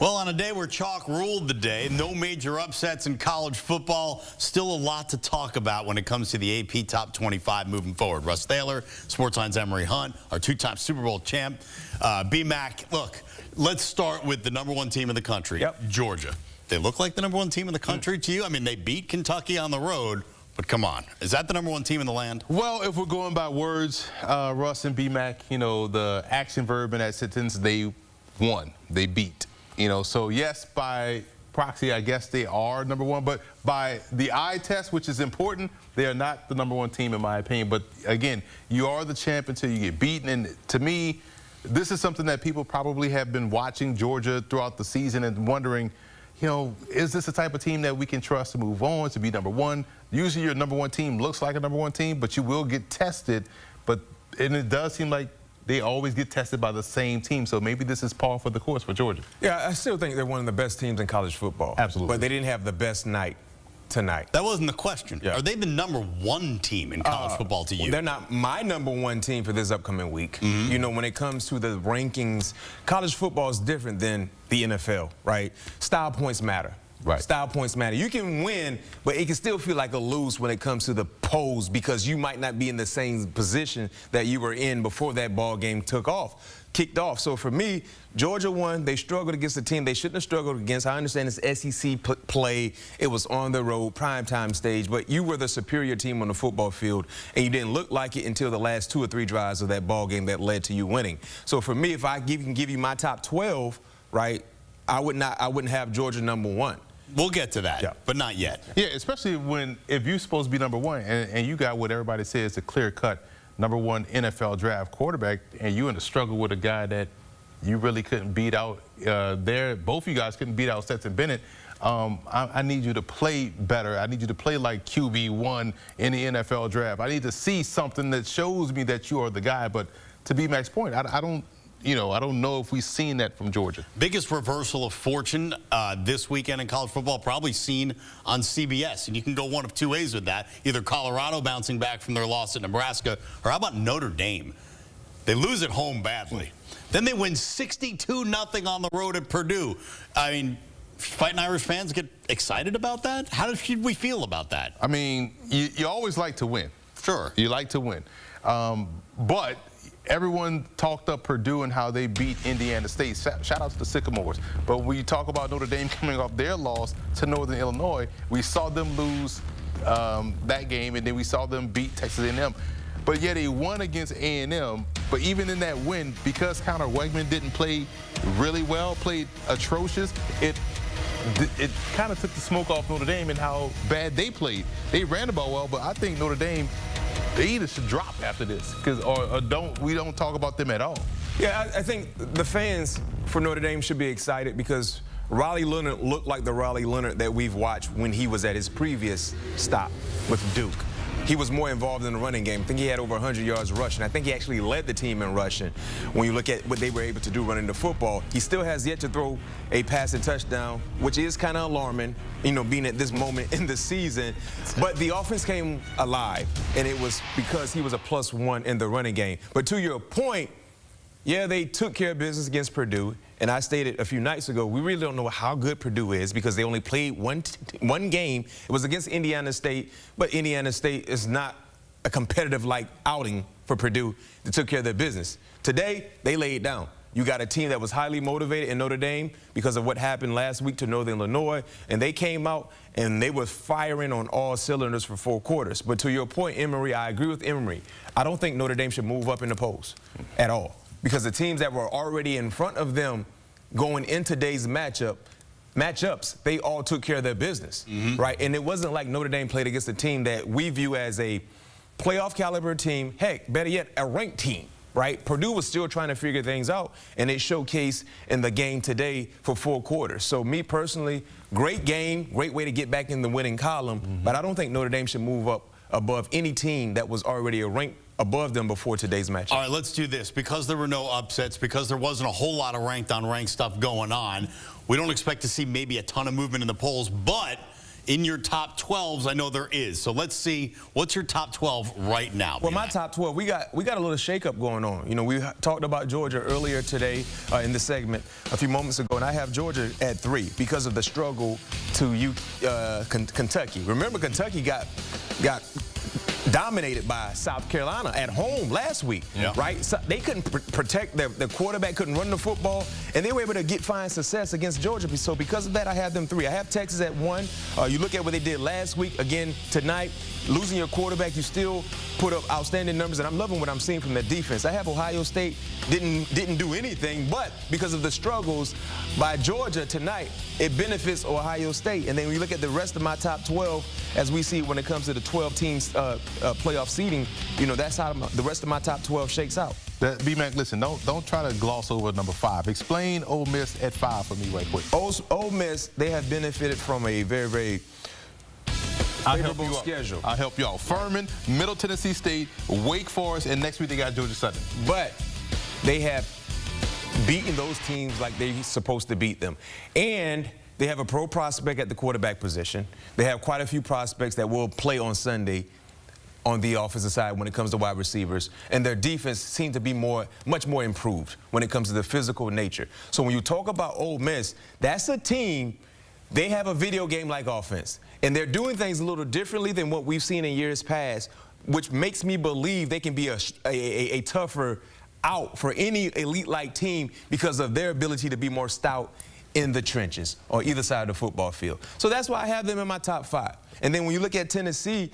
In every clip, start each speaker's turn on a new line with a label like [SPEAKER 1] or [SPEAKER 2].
[SPEAKER 1] Well, on a day where chalk ruled the day, no major upsets in college football, still a lot to talk about when it comes to the AP Top 25 moving forward. Russ Thaler, Sportsline's Emory Hunt, our two-time Super Bowl champ. B-Mac, look, let's start with the #1 team in the country, Georgia. They look like the #1 team in the country to you? I mean, they beat Kentucky on the road, but come on. Is that the #1 team in the land?
[SPEAKER 2] Well, if we're going by words, Russ and B-Mac, you know, the action verb in that sentence, they won. They beat. You know, so yes, by proxy, I guess they are #1, but by the eye test, which is important, they are not the #1 team in my opinion. But again, you are the champ until you get beaten. And to me, this is something that people probably have been watching Georgia throughout the season and wondering, you know, is this the type of team that we can trust to move on, to be #1? Usually your #1 team looks like a #1 team, but you will get tested. And it does seem like they always get tested by the same team. So maybe this is par for the course for Georgia.
[SPEAKER 3] Yeah, I still think they're one of the best teams in college football.
[SPEAKER 2] Absolutely.
[SPEAKER 3] But they didn't have the best night tonight.
[SPEAKER 1] That wasn't the question.
[SPEAKER 3] Yeah.
[SPEAKER 1] Are they the #1 team in college football to you?
[SPEAKER 3] They're not my #1 team for this upcoming week. You know, when it comes to the rankings, college football is different than the NFL, right? Style points matter.
[SPEAKER 2] Right.
[SPEAKER 3] Style points matter. You can win, but it can still feel like a lose when it comes to the polls because you might not be in the same position that you were in before that ball game kicked off. So for me, Georgia won. They struggled against a team they shouldn't have struggled against. I understand it's SEC play. It was on the road, primetime stage, but you were the superior team on the football field, and you didn't look like it until the last 2 or 3 drives of that ball game that led to you winning. So for me, if I can give you my top 12, right, I wouldn't have Georgia #1.
[SPEAKER 1] We'll get to that, but not yet.
[SPEAKER 2] Yeah, especially if you're supposed to be #1 and you got what everybody says a clear-cut #1 NFL draft quarterback, and you in a struggle with a guy that you really couldn't beat out both of you guys couldn't beat out Stetson Bennett. I need you to play better. I need you to play like QB1 in the NFL draft. I need to see something that shows me that you are the guy. But to B-Mac's point, I don't know if we've seen that from Georgia.
[SPEAKER 1] Biggest reversal of fortune this weekend in college football, probably seen on CBS. And you can go one of 2 ways with that. Either Colorado bouncing back from their loss at Nebraska, or how about Notre Dame? They lose at home badly. Then they win 62-0 on the road at Purdue. I mean, Fighting Irish fans get excited about that? How should we feel about that? I
[SPEAKER 2] mean, you always like to win.
[SPEAKER 1] Sure.
[SPEAKER 2] You like to win. But everyone talked up Purdue and how they beat Indiana State. Shout out to the Sycamores. But when you talk about Notre Dame coming off their loss to Northern Illinois, we saw them lose that game, and then we saw them beat Texas A&M. But yet they won against A&M. But even in that win, because Connor Wegman didn't play really well, played atrocious, it kind of took the smoke off Notre Dame and how bad they played. They ran the ball well, but I think Notre Dame, they either should drop after this, or we don't talk about them at all.
[SPEAKER 3] Yeah, I think the fans for Notre Dame should be excited because Riley Leonard looked like the Riley Leonard that we've watched when he was at his previous stop with Duke. He was more involved in the running game. I think he had over 100 yards rushing. I think he actually led the team in rushing. When you look at what they were able to do running the football, he still has yet to throw a passing touchdown, which is kind of alarming, you know, being at this moment in the season. But the offense came alive, and it was because he was a +1 in the running game. But to your point, yeah, they took care of business against Purdue. And I stated a few nights ago, we really don't know how good Purdue is because they only played one game. It was against Indiana State, but Indiana State is not a competitive-like outing for Purdue. They took care of their business. Today, they laid down. You got a team that was highly motivated in Notre Dame because of what happened last week to Northern Illinois, and they came out and they were firing on all cylinders for 4 quarters. But to your point, Emory, I agree with Emory. I don't think Notre Dame should move up in the polls at all, because the teams that were already in front of them going into today's matchups, they all took care of their business, right? And it wasn't like Notre Dame played against a team that we view as a playoff caliber team, heck, better yet, a ranked team, right? Purdue was still trying to figure things out, and it showcased in the game today for 4 quarters. So me personally, great game, great way to get back in the winning column, but I don't think Notre Dame should move up above any team that was already a ranked above them before today's match.
[SPEAKER 1] All right, let's do this. Because there were no upsets, because there wasn't a whole lot of ranked on ranked stuff going on, we don't expect to see maybe a ton of movement in the polls, but in your top 12s? I know there is. So let's see, what's your top 12 right now?
[SPEAKER 3] Well, my top 12, we got a little shakeup going on. You know, we talked about Georgia earlier today in the segment a few moments ago, and I have Georgia at 3 because of the struggle to Kentucky. Remember, Kentucky got dominated by South Carolina at home last week, right? So they couldn't protect their quarterback, couldn't run the football, and they were able to find success against Georgia. So because of that, I have them 3. I have Texas at 1. You look at what they did last week, again, tonight, losing your quarterback, you still put up outstanding numbers, and I'm loving what I'm seeing from their defense. I have Ohio State didn't do anything, but because of the struggles by Georgia tonight, it benefits Ohio State. And then when you look at the rest of my top 12, as we see when it comes to the 12 teams playoff seeding, you know, that's how the rest of my top 12 shakes out.
[SPEAKER 2] B-Mac, listen, don't try to gloss over number 5. Explain Ole Miss at 5 for me right quick.
[SPEAKER 3] Ole Miss, they have benefited from a very, very favorable schedule.
[SPEAKER 2] I'll help you out. Furman, Middle Tennessee State, Wake Forest, and next week they got Georgia Southern.
[SPEAKER 3] But they have beaten those teams like they're supposed to beat them. And they have a pro prospect at the quarterback position. They have quite a few prospects that will play on Sunday on the offensive side when it comes to wide receivers. And their defense seems to be much more improved when it comes to the physical nature. So when you talk about Ole Miss, that's a team, they have a video game-like offense. And they're doing things a little differently than what we've seen in years past, which makes me believe they can be a tougher out for any elite-like team because of their ability to be more stout in the trenches on either side of the football field. So that's why I have them in my top 5. And then when you look at Tennessee,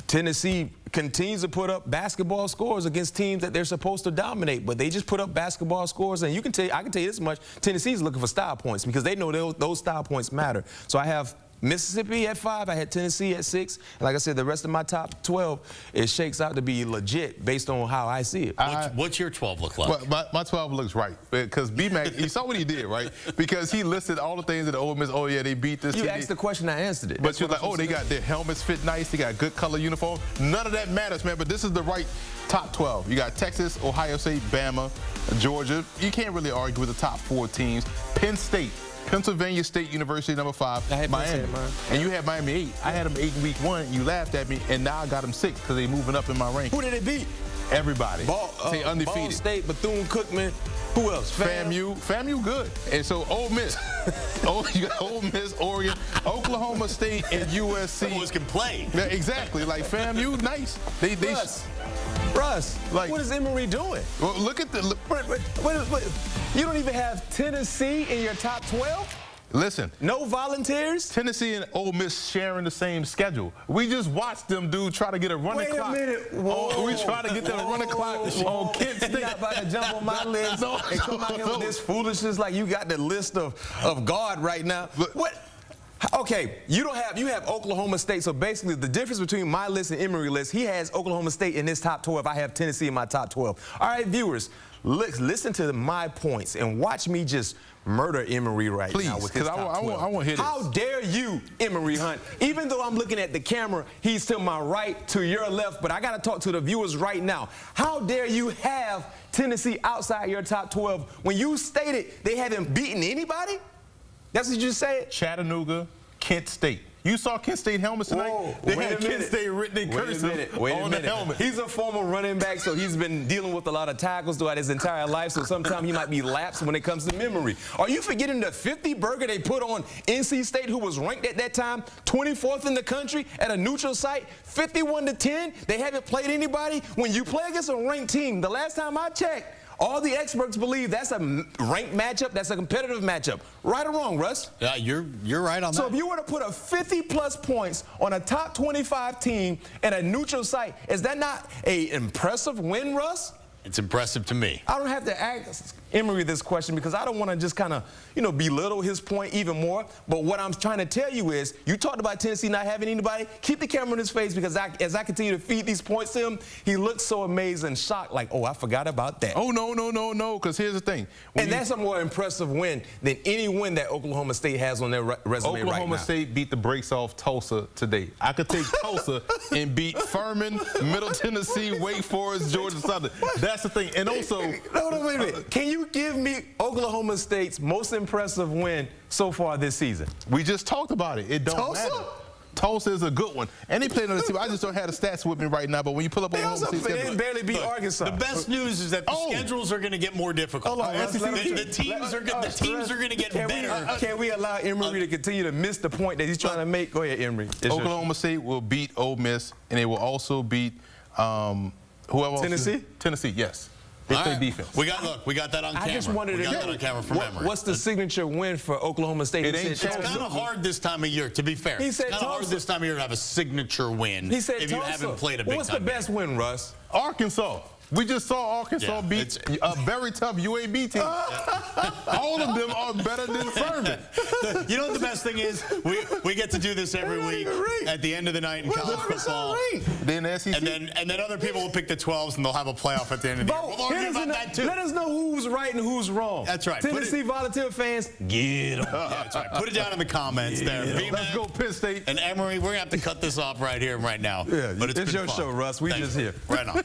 [SPEAKER 3] Tennessee continues to put up basketball scores against teams that they're supposed to dominate, but they just put up basketball scores, and I can tell you this much: Tennessee's looking for style points because they know those style points matter. So I have Mississippi at 5. I had Tennessee at 6. And like I said, the rest of my top 12, it shakes out to be legit based on how I see it.
[SPEAKER 1] What's your 12 look like?
[SPEAKER 2] Well, my 12 looks right because B-Mac, you saw what he did, right? Because he listed all the things that the Ole Miss, oh yeah, they beat this team.
[SPEAKER 3] You asked the question, I answered it.
[SPEAKER 2] But you're like, oh, they got their helmets fit nice, they got good color uniform. None of that matters, man, but this is the right top 12. You got Texas, Ohio State, Bama, Georgia. You can't really argue with the top 4 teams. Penn State, Pennsylvania State University, number 5,
[SPEAKER 3] I had
[SPEAKER 2] Miami. And you had Miami 8. I had them 8 in week 1. You laughed at me, and now I got them 6 because they moving up in my rank.
[SPEAKER 3] Who did they beat?
[SPEAKER 2] Everybody. Say undefeated.
[SPEAKER 3] Ball State, Bethune-Cookman. Who else?
[SPEAKER 2] FAMU good. And so Ole Miss. You got Ole Miss, Oregon, Oklahoma State, and USC.
[SPEAKER 1] Always can play.
[SPEAKER 2] Yeah, exactly. Like FAMU, nice.
[SPEAKER 3] Russ,
[SPEAKER 2] like,
[SPEAKER 3] what is Emory doing?
[SPEAKER 2] Well, look at the.
[SPEAKER 3] Wait, you don't even have Tennessee in your top 12?
[SPEAKER 2] Listen.
[SPEAKER 3] No volunteers?
[SPEAKER 2] Tennessee and Ole Miss sharing the same schedule. We just watched them, dude, try to get a running clock.
[SPEAKER 3] Wait a minute. Whoa.
[SPEAKER 2] We try to get them a running clock on Kent State.
[SPEAKER 3] You're not about to jump on my list and come out here with this foolishness like you got the list of God right now. What? Okay, you have Oklahoma State, so basically the difference between my list and Emory list, he has Oklahoma State in his top 12. I have Tennessee in my top 12. All right, viewers, listen to my points and watch me just murder Emory right now with his top 12.
[SPEAKER 2] I want to hear this.
[SPEAKER 3] How dare you, Emory Hunt? Even though I'm looking at the camera, he's to my right, to your left, but I got to talk to the viewers right now. How dare you have Tennessee outside your top 12 when you stated they haven't beaten anybody? That's what you said?
[SPEAKER 2] Chattanooga, Kent State. You saw Kent State helmets tonight?
[SPEAKER 3] Whoa,
[SPEAKER 2] they had Kent State written in cursive on the helmet.
[SPEAKER 3] He's a former running back, so he's been dealing with a lot of tackles throughout his entire life, so sometimes he might be lapsed when it comes to memory. Are you forgetting the 50 burger they put on NC State, who was ranked at that time 24th in the country at a neutral site, 51-10? They haven't played anybody. When you play against a ranked team, the last time I checked, all the experts believe that's a ranked matchup, that's a competitive matchup. Right or wrong, Russ?
[SPEAKER 1] Yeah, you're right on that.
[SPEAKER 3] So if you were to put a 50-plus points on a top 25 team at a neutral site, is that not an impressive win, Russ?
[SPEAKER 1] It's impressive to me.
[SPEAKER 3] I don't have to ask Emory this question because I don't want to just kind of, belittle his point even more. But what I'm trying to tell you is, you talked about Tennessee not having anybody. Keep the camera in his face because as I continue to feed these points to him, he looks so amazed and shocked, like, oh, I forgot about that.
[SPEAKER 2] Oh, no, because here's the thing.
[SPEAKER 3] That's a more impressive win than any win that Oklahoma State has on their resume right now.
[SPEAKER 2] Oklahoma State beat the brakes off Tulsa today. I could take Tulsa and beat Furman, Middle Tennessee, Wake Forest, Georgia Southern. That's the thing. And also...
[SPEAKER 3] No, wait a minute. Can you you give me Oklahoma State's most impressive win so far this season?
[SPEAKER 2] We just talked about it. It don't
[SPEAKER 3] Tulsa?
[SPEAKER 2] matter. Tulsa is a good one. And they played on the team. I just don't have the stats with me right now, but when you pull up
[SPEAKER 3] They
[SPEAKER 2] Oklahoma State
[SPEAKER 3] also
[SPEAKER 2] schedule,
[SPEAKER 3] barely beat Arkansas.
[SPEAKER 1] The best news is that the schedules are going to get more difficult.
[SPEAKER 3] Hold on,
[SPEAKER 1] The teams are going to get better.
[SPEAKER 3] Can we allow Emory to continue to miss the point that he's trying to make? Go ahead, Emory.
[SPEAKER 2] Oklahoma State will beat Ole Miss, and they will also beat whoever else?
[SPEAKER 3] Tennessee?
[SPEAKER 2] Tennessee, yes. They play defense.
[SPEAKER 1] We got that on camera.
[SPEAKER 3] I just wanted
[SPEAKER 1] we
[SPEAKER 3] to
[SPEAKER 1] got that on camera from Emory.
[SPEAKER 3] What's the signature win for Oklahoma State?
[SPEAKER 2] It ain't
[SPEAKER 1] It's kind of hard this time of year, to be fair.
[SPEAKER 3] He said
[SPEAKER 1] it's kind of hard
[SPEAKER 3] Tulsa.
[SPEAKER 1] this time of year to have a signature win
[SPEAKER 3] He said
[SPEAKER 1] if you
[SPEAKER 3] Tulsa.
[SPEAKER 1] haven't played a big
[SPEAKER 3] What's
[SPEAKER 1] time
[SPEAKER 3] the best win, Russ?
[SPEAKER 2] Arkansas. We just saw Arkansas beat a very tough UAB team. All of them are better than Furman.
[SPEAKER 1] You know what the best thing is? We get to do this every week at the end of the night in college football.
[SPEAKER 2] Then the SEC.
[SPEAKER 1] And then other people will pick the 12s and they'll have a playoff at the end of the year. We'll argue about that too.
[SPEAKER 3] Let us know who's right and who's wrong.
[SPEAKER 1] That's right.
[SPEAKER 3] Tennessee Volunteer fans, get them.
[SPEAKER 1] Yeah, that's right. Put it down in the comments there.
[SPEAKER 2] Let's go Penn State.
[SPEAKER 1] And Emory, we're going to have to cut this off right here and right now.
[SPEAKER 3] Yeah,
[SPEAKER 1] but it's
[SPEAKER 3] your
[SPEAKER 1] been fun.
[SPEAKER 3] show, Russ. We
[SPEAKER 1] Thank
[SPEAKER 3] just
[SPEAKER 1] you.
[SPEAKER 3] here.
[SPEAKER 1] Right on.